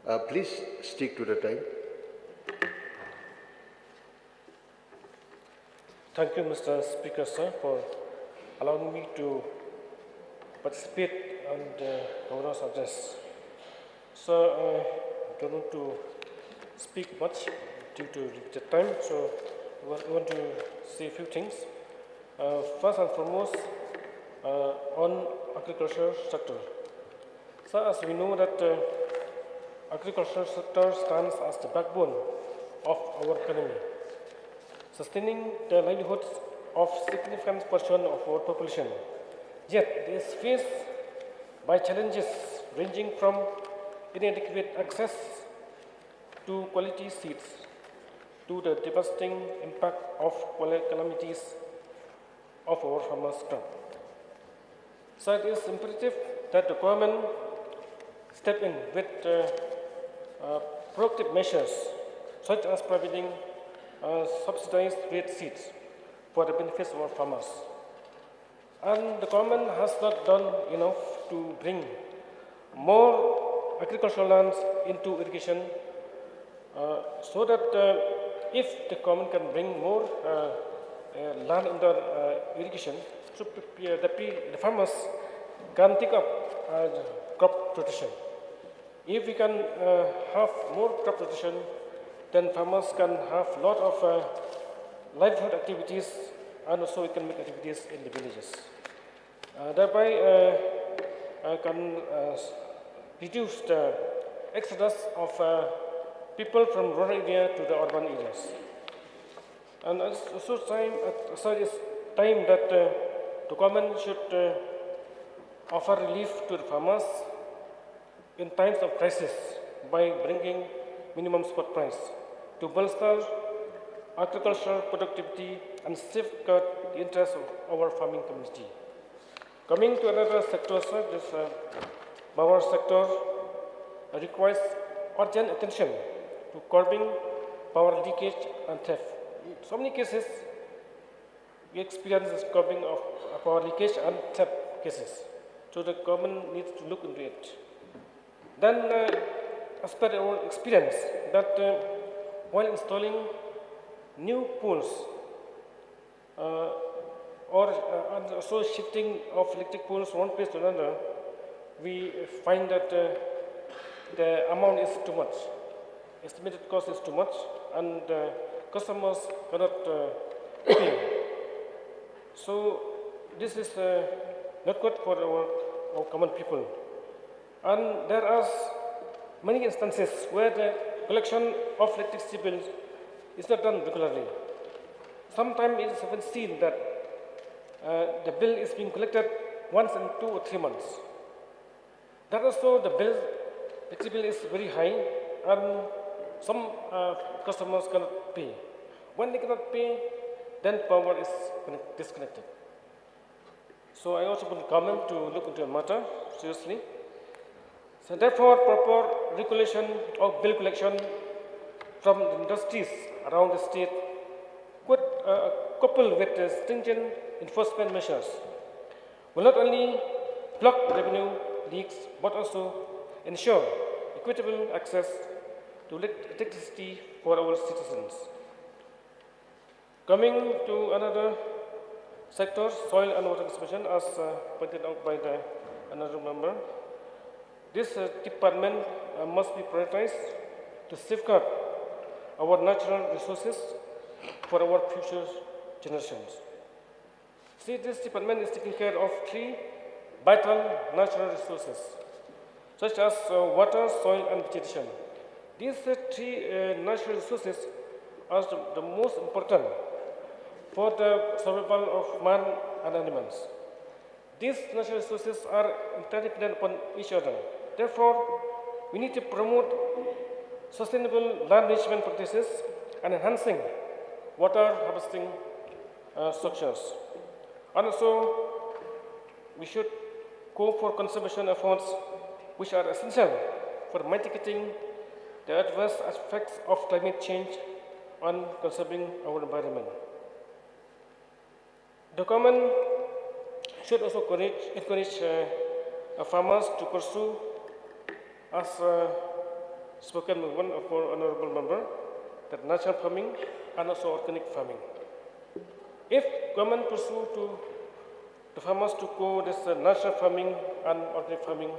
Please stick to the time. Thank you, Mr. Speaker, sir, for allowing me to participate on the Governor's address. So, I don't want to speak much due to the time, so I want to say a few things. First and foremost, on agriculture sector. So, as we know that agriculture sector stands as the backbone of our economy, sustaining the livelihoods of significant portion of our population. Yet, it is faced by challenges ranging from inadequate access to quality seeds to the devastating impact of calamities of our farmers' crop. So, it is imperative that the government step in with proactive measures such as providing subsidized rate seeds for the benefits of our farmers. And the government has not done enough to bring more agricultural lands into irrigation, so that if the government can bring more land under irrigation, so the farmers can take up crop rotation. If we can have more crop rotation, then farmers can have a lot of livelihood activities and also economic activities in the villages. Thereby can reduce the exodus of people from rural area to the urban areas. And also it is time that the government should offer relief to the farmers in times of crisis by bringing minimum support price to bolster agricultural productivity and safeguard the interests of our farming community. Coming to another sector, sir, this power sector requires urgent attention to curbing power leakage and theft. In so many cases, we experience this curbing of power leakage and theft cases. So the government needs to look into it. Then, as per our experience, that while installing new poles and also shifting of electric poles from one place to another, we find that the amount is too much. Estimated cost is too much, and customers cannot pay. So this is not good for our common people. And there are many instances where the collection of electricity bills is not done regularly. Sometimes it is even seen that the bill is being collected once in 2 or 3 months. That also the electricity bill is very high, and some customers cannot pay. When they cannot pay, then power is disconnected. So I also want the government to look into the matter seriously. So therefore, proper regulation of bill collection from the industries around the state could coupled with stringent enforcement measures will not only block revenue leaks but also ensure equitable access to electricity for our citizens. Coming to another sector, soil and water conservation, as pointed out by another member. This department must be prioritized to safeguard our natural resources for our future generations. See, this department is taking care of 3 vital natural resources, such as water, soil, and vegetation. These 3 natural resources are the most important for the survival of man and animals. These natural resources are interdependent upon each other. Therefore, we need to promote sustainable land management practices and enhancing water harvesting structures. And also, we should go for conservation efforts which are essential for mitigating the adverse effects of climate change on conserving our environment. The government should also encourage farmers to pursue as spoken by one of our honorable member, that natural farming and also organic farming. If government pursue to the farmers to go this natural farming and organic farming,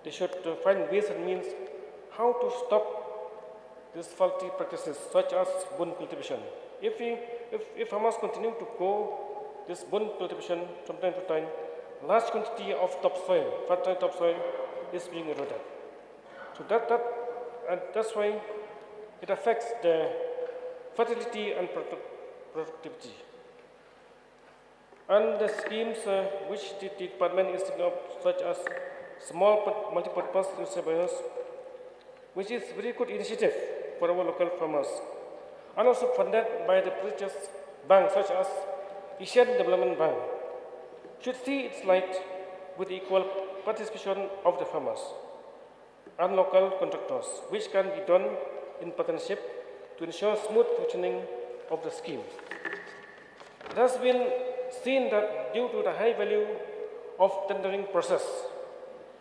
they should find ways and means how to stop these faulty practices such as bone cultivation. If farmers continue to go this bone cultivation from time to time, large quantity of topsoil, fertile topsoil, is being eroded. So that's why it affects the fertility and productivity. And the schemes which the department is taking up, such as small multi-purpose reservoirs, which is very good initiative for our local farmers, and also funded by the prestigious banks such as Asian Development Bank, should see its light with equal participation of the farmers and local contractors, which can be done in partnership to ensure smooth functioning of the scheme. It has been seen that due to the high value of tendering process,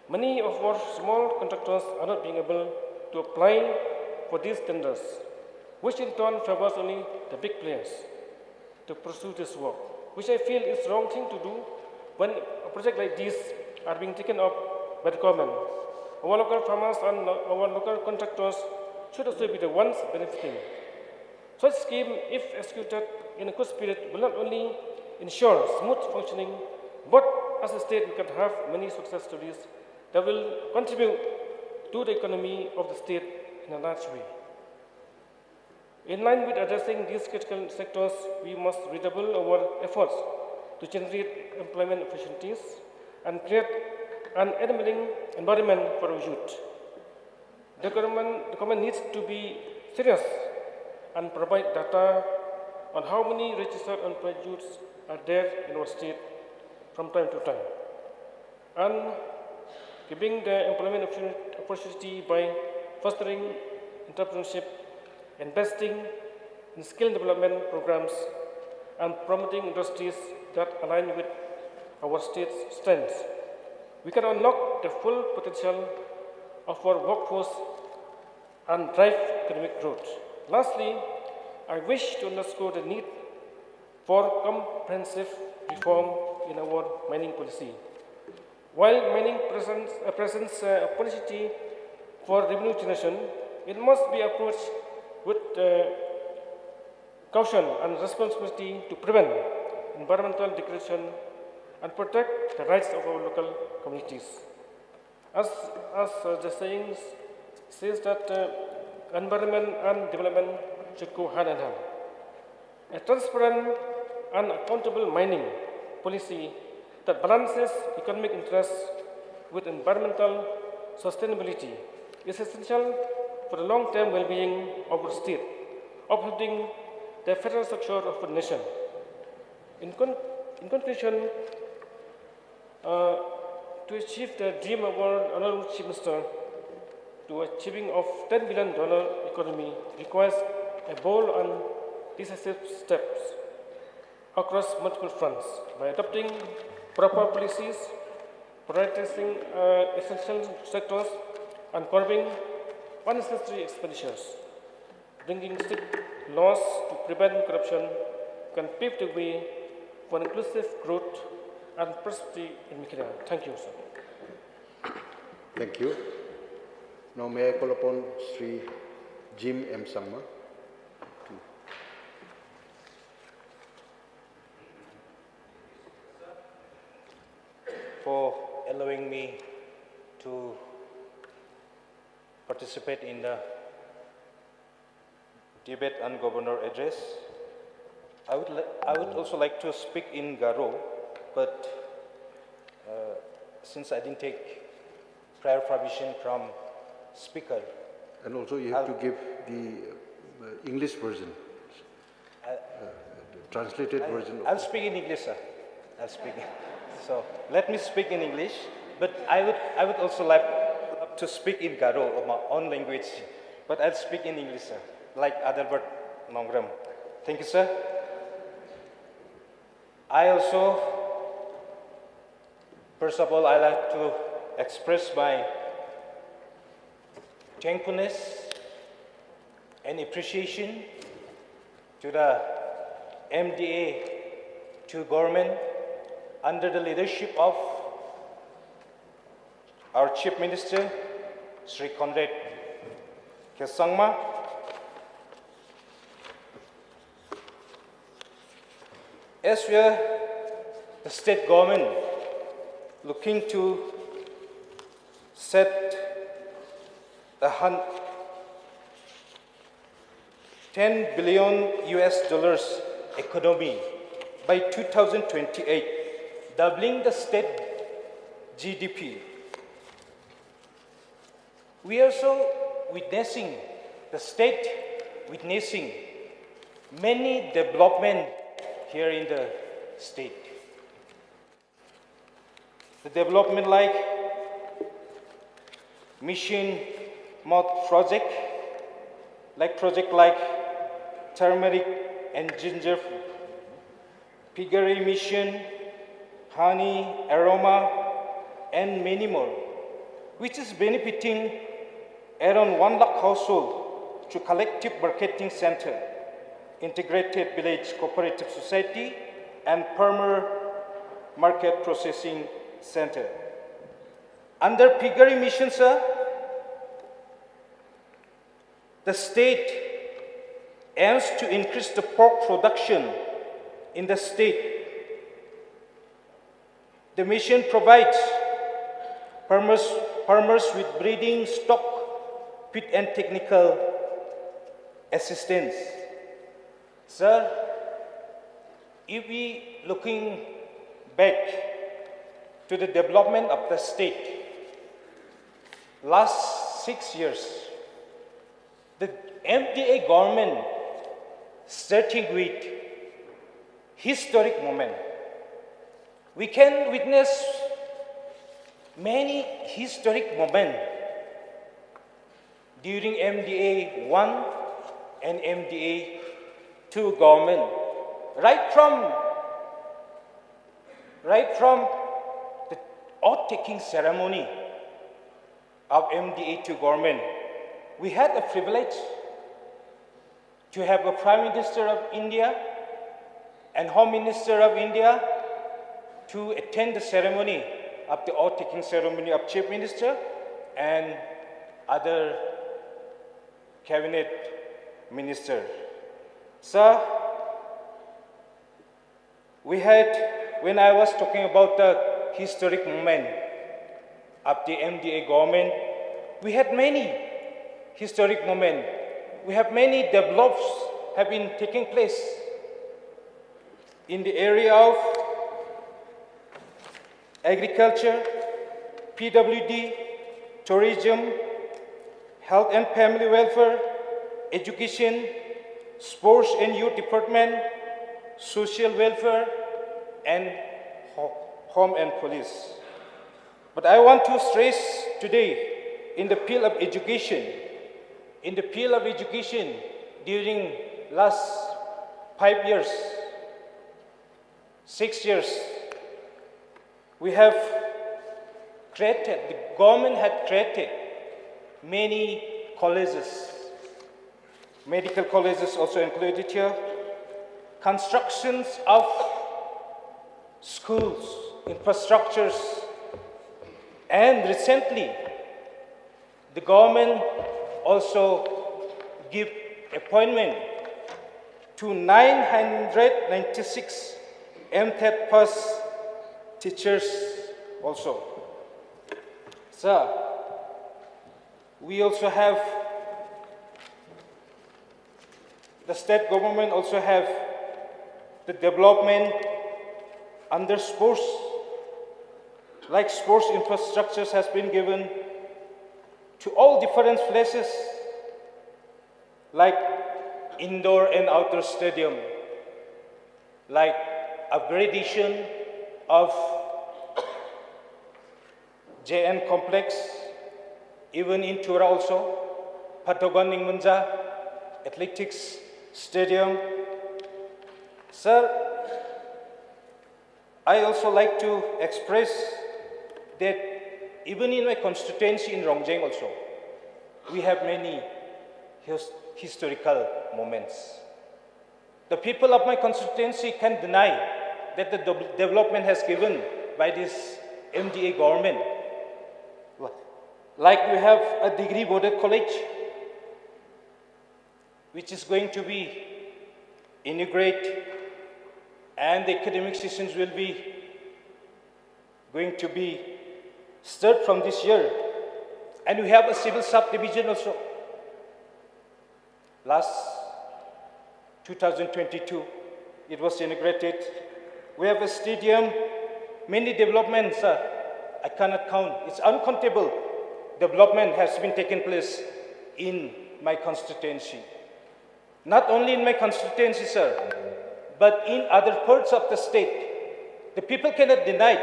many of our small contractors are not being able to apply for these tenders, which in turn favors only the big players to pursue this work, which I feel is the wrong thing to do when a project like this are being taken up by the government. Our local farmers and our local contractors should also be the ones benefiting. Such scheme, if executed in a good spirit, will not only ensure smooth functioning, but as a state we can have many success stories that will contribute to the economy of the state in a large way. In line with addressing these critical sectors, we must redouble our efforts to generate employment opportunities and create an enabling environment for our youth. The government needs to be serious and provide data on how many registered unemployed youths are there in our state from time to time, and giving the employment opportunity by fostering entrepreneurship, investing in skill development programs, and promoting industries that align with our state's strengths. We can unlock the full potential of our workforce and drive economic growth. Lastly, I wish to underscore the need for comprehensive reform in our mining policy. While mining presents a opportunity for revenue generation, it must be approached with caution and responsibility to prevent environmental degradation and protect the rights of our local communities. As the saying says that environment and development should go hand in hand. A transparent and accountable mining policy that balances economic interests with environmental sustainability is essential for the long-term well-being of our state, upholding the federal structure of our nation. In conclusion, to achieve the dream of our Honorable Chief Minister to achieving of $10 billion economy requires a bold and decisive steps across multiple fronts by adopting proper policies, prioritizing essential sectors, and curbing unnecessary expenditures. Bringing strict laws to prevent corruption can pave the way for inclusive growth and prosperity in Mikira. Thank you, sir. Thank you. Now may I call upon Sri Jim M. Sangma. For allowing me to participate in the debate and governor address. I would also like to speak in Garo, but since I didn't take prior permission from speaker. And also you have to give the English version, the translated version. I'll speak in English, sir. I'll speak. So let me speak in English, but I would also like to speak in Garo, or my own language, but I'll speak in English, sir, like Adelbert Nongram. Thank you, sir. I also, first of all, I like to express my thankfulness and appreciation to the MDA, to government under the leadership of our Chief Minister, Sri Conrad Sangma. As we are the state government looking to set a 10 billion US dollars economy by 2028, doubling the state GDP. We are also witnessing, the state witnessing many development here in the state. The development like mission mode project like turmeric and ginger, piggery mission, honey, aroma, and many more, which is benefiting around 1 lakh households through collective marketing center, integrated village cooperative society, and farmer market processing center. Under piggery mission, sir, the state aims to increase the pork production in the state. The mission provides farmers with breeding stock, feed and technical assistance. Sir, if we looking back to the development of the state, last 6 years, the MDA government starting with historic moment. We can witness many historic moments during MDA 1 and MDA 2 government. Right from the oath-taking ceremony of MDA 2 government, we had a privilege to have a Prime Minister of India and Home Minister of India to attend the ceremony of the oath-taking ceremony of Chief Minister and other cabinet minister. Sir, we had, when I was talking about the historic moment of the MDA government, we had many historic moments. We have many develops have been taking place in the area of agriculture, PWD, tourism, health and family welfare, education, sports and youth department, social welfare, and home and police. But I want to stress today in the field of education, during last 5 years, 6 years, we have created, the government had created many colleges, medical colleges also included here, constructions of schools, infrastructures, and recently the government also give appointment to 996 MTET pass teachers also. Sir, we also have, the state government also have the development under sports, like sports infrastructures has been given to all different places, like indoor and outdoor stadium, like upgradation of JN complex, even in Tura also, Patogoning Munja, athletics stadium. Sir, I also like to express that even in my constituency in Rongjeng also, we have many historical moments. The people of my constituency can deny that the development has given by this MDA government. Like we have a degree boarded college, which is going to be integrated, and the academic sessions will be going to be start from this year. And we have a civil subdivision also. Last 2022, it was integrated. We have a stadium, many developments, I cannot count. It's uncountable development has been taken place in my constituency. Not only in my constituency, sir, but in other parts of the state. The people cannot deny.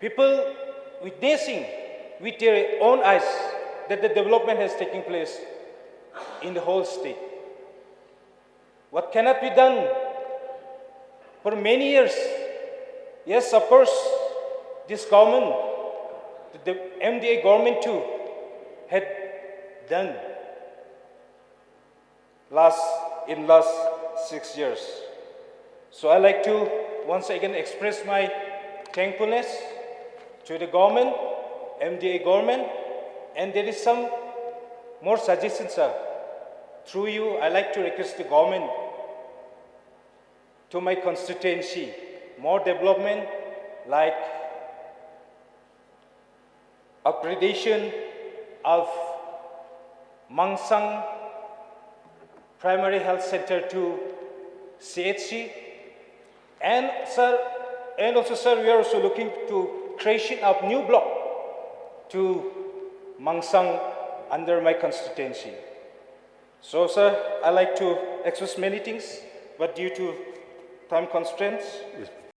People witnessing with their own eyes that the development has taken place in the whole state. What cannot be done for many years? Yes, of course, this government, the MDA government too, had done in last 6 years. So I like to once again express my thankfulness to the government, MDA government, and there is some more suggestions, sir. Through you, I like to request the government to my constituency, more development like upgradation of Mangsang Primary Health Center to CHC, and also sir, we are also looking to creation of new block to Mangsang under my constituency. So sir, I like to express many things, but due to time constraints, Yes.